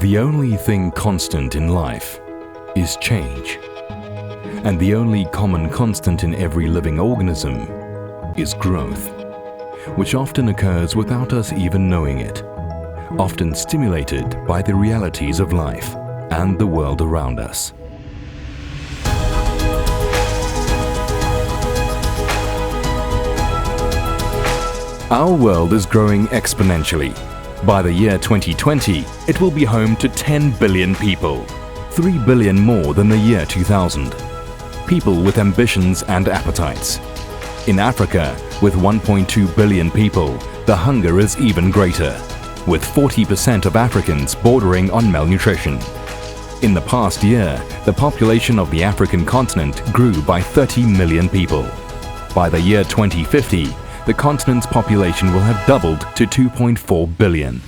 The only thing constant in life is change. And the only common constant in every living organism is growth, which often occurs without us even knowing it, often stimulated by the realities of life and the world around us. Our world is growing exponentially. By the year 2020, it will be home to 10 billion people, 3 billion more than the year 2000. People with ambitions and appetites. In Africa, with 1.2 billion people, the hunger is even greater, with 40% of Africans bordering on malnutrition. In the past year, the population of the African continent grew by 30 million people. By the year 2050, the continent's population will have doubled to 2.4 billion.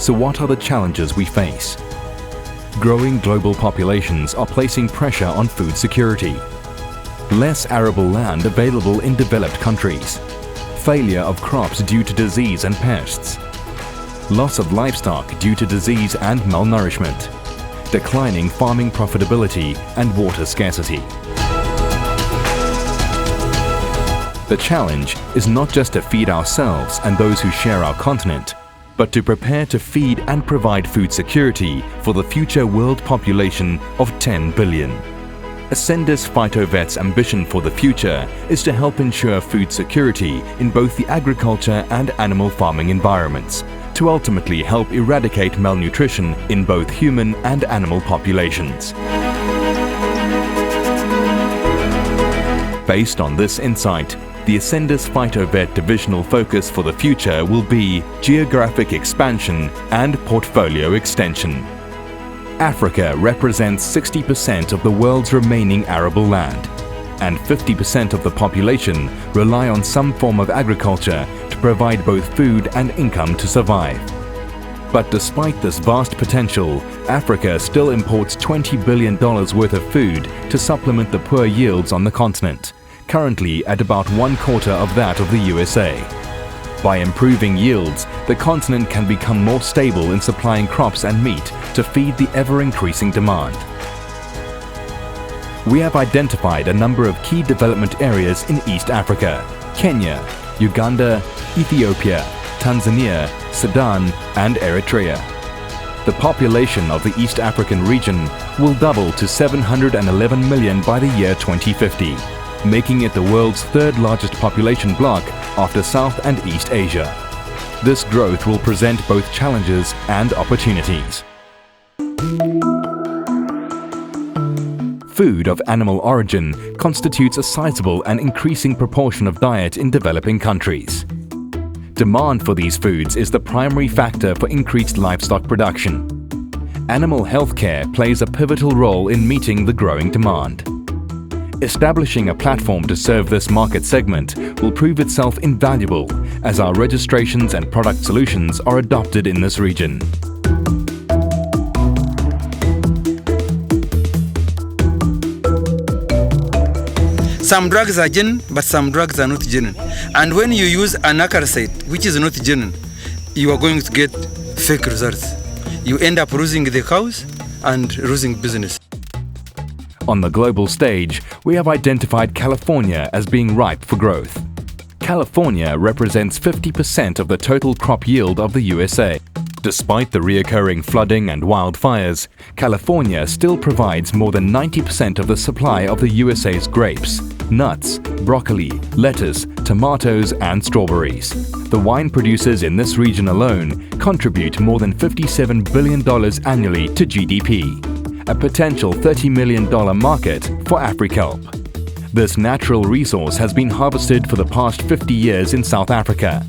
So what are the challenges we face? Growing global populations are placing pressure on food security. Less arable land available in developed countries. Failure of crops due to disease and pests. Loss of livestock due to disease and malnourishment. Declining farming profitability and water scarcity. The challenge is not just to feed ourselves and those who share our continent, but to prepare to feed and provide food security for the future world population of 10 billion. Ascendis Phyto Vet's ambition for the future is to help ensure food security in both the agriculture and animal farming environments, to ultimately help eradicate malnutrition in both human and animal populations. Based on this insight, the Ascendis Phyto Vet divisional focus for the future will be geographic expansion and portfolio extension. Africa represents 60% of the world's remaining arable land, and 50% of the population rely on some form of agriculture to provide both food and income to survive. But despite this vast potential, Africa still imports $20 billion worth of food to supplement the poor yields on the continent, currently at about 1/4 of that of the USA. By improving yields, the continent can become more stable in supplying crops and meat to feed the ever-increasing demand. We have identified a number of key development areas in East Africa: Kenya, Uganda, Ethiopia, Tanzania, Sudan, and Eritrea. The population of the East African region will double to 711 million by the year 2050, making it the world's third largest population bloc after South and East Asia. This growth will present both challenges and opportunities. Food of animal origin constitutes a sizable and increasing proportion of diet in developing countries. Demand for these foods is the primary factor for increased livestock production. Animal health care plays a pivotal role in meeting the growing demand. Establishing a platform to serve this market segment will prove itself invaluable as our registrations and product solutions are adopted in this region. Some drugs are genuine, but some drugs are not genuine. And when you use an acaricide, which is not genuine, you are going to get fake results. You end up losing the cows and losing business. On the global stage, we have identified California as being ripe for growth. California represents 50% of the total crop yield of the USA. Despite the reoccurring flooding and wildfires, California still provides more than 90% of the supply of the USA's grapes, nuts, broccoli, lettuce, tomatoes, and strawberries. The wine producers in this region alone contribute more than $57 billion annually to GDP, a potential $30 million market for Afrikelp. This natural resource has been harvested for the past 50 years in South Africa.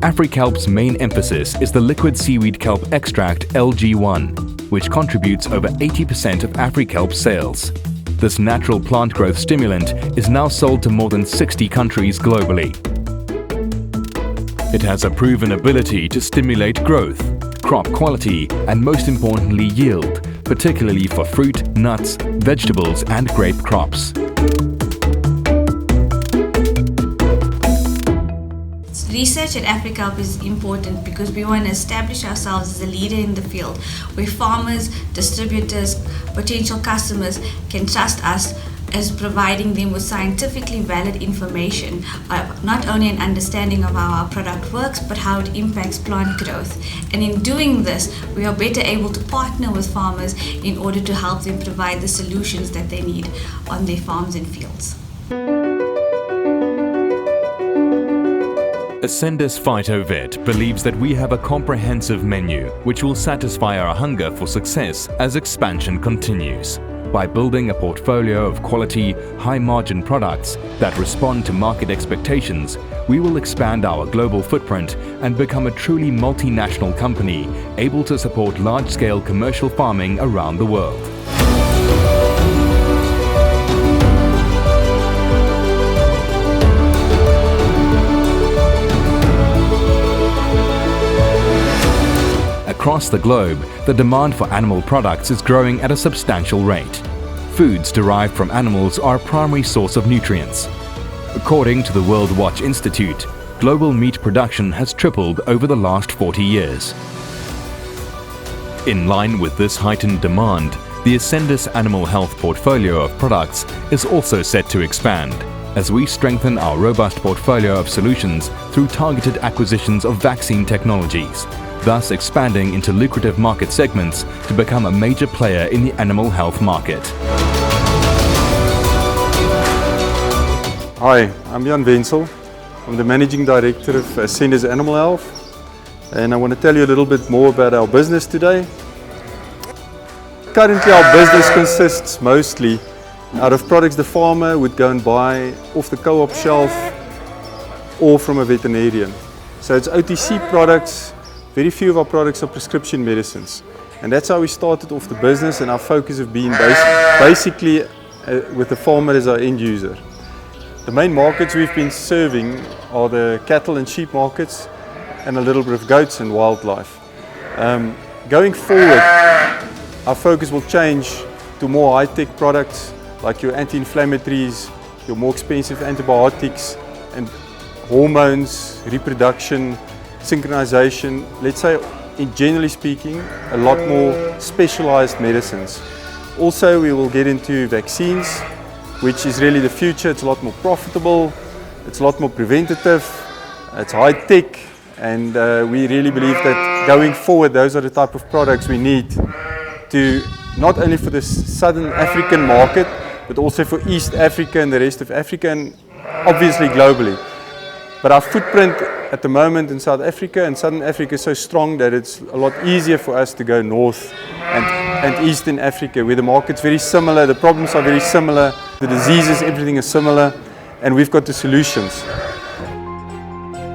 Afrikelp's main emphasis is the liquid seaweed kelp extract LG1, which contributes over 80% of Afrikelp's sales. This natural plant growth stimulant is now sold to more than 60 countries globally. It has a proven ability to stimulate growth, crop quality, and most importantly yield, particularly for fruit, nuts, vegetables, and grape crops. Research at AfriCalp is important because we want to establish ourselves as a leader in the field where farmers, distributors, potential customers can trust us as providing them with scientifically valid information, not only an understanding of how our product works, but how it impacts plant growth. And in doing this, we are better able to partner with farmers in order to help them provide the solutions that they need on their farms and fields. Ascendis Phyto Vet believes that we have a comprehensive menu which will satisfy our hunger for success as expansion continues. By building a portfolio of quality, high-margin products that respond to market expectations, we will expand our global footprint and become a truly multinational company able to support large-scale commercial farming around the world. Across the globe, the demand for animal products is growing at a substantial rate. Foods derived from animals are a primary source of nutrients. According to the World Watch Institute, global meat production has tripled over the last 40 years. In line with this heightened demand, the Ascendis Animal Health portfolio of products is also set to expand as we strengthen our robust portfolio of solutions through targeted acquisitions of vaccine technologies, thus expanding into lucrative market segments to become a major player in the animal health market. Hi, I'm Jan Wenzel. I'm the Managing Director of Ascendis Animal Health, and I want to tell you a little bit more about our business today. Currently our business consists mostly out of products the farmer would go and buy off the co-op shelf or from a veterinarian. So it's OTC products. Very few of our products are prescription medicines, and that's how we started off the business, and our focus has been basically with the farmer as our end user. The main markets we've been serving are the cattle and sheep markets and a little bit of goats and wildlife. Going forward, our focus will change to more high-tech products like your anti-inflammatories, your more expensive antibiotics and hormones, reproduction, synchronization, let's say, in generally speaking, a lot more specialized medicines. Also, we will get into vaccines, which is really the future. It's a lot more profitable, it's a lot more preventative, it's high tech, and we really believe that going forward, those are the type of products we need to not only for the Southern African market, but also for East Africa and the rest of Africa, and obviously globally. But our footprint at the moment in South Africa and Southern Africa is so strong that it's a lot easier for us to go north and Eastern Africa, where the market's very similar, the problems are very similar, the diseases, everything is similar, and we've got the solutions.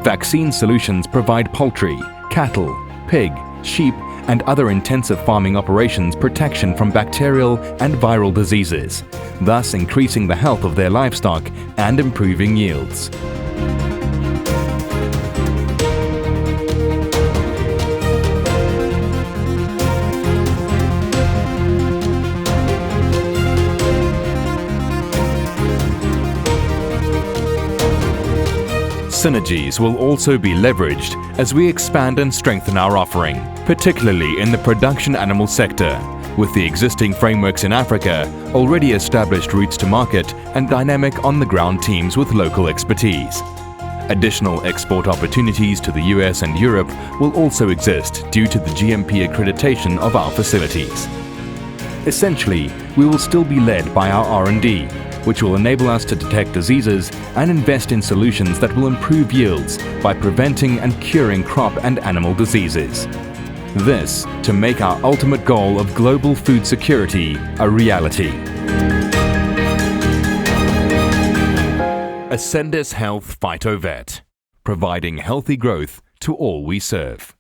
Vaccine solutions provide poultry, cattle, pig, sheep, and other intensive farming operations protection from bacterial and viral diseases, thus increasing the health of their livestock and improving yields. Synergies will also be leveraged as we expand and strengthen our offering, particularly in the production animal sector, with the existing frameworks in Africa, already established routes to market, and dynamic on-the-ground teams with local expertise. Additional export opportunities to the US and Europe will also exist due to the GMP accreditation of our facilities. Essentially, we will still be led by our R&D, which will enable us to detect diseases and invest in solutions that will improve yields by preventing and curing crop and animal diseases. This to make our ultimate goal of global food security a reality. Ascendis Health Phyto Vet, providing healthy growth to all we serve.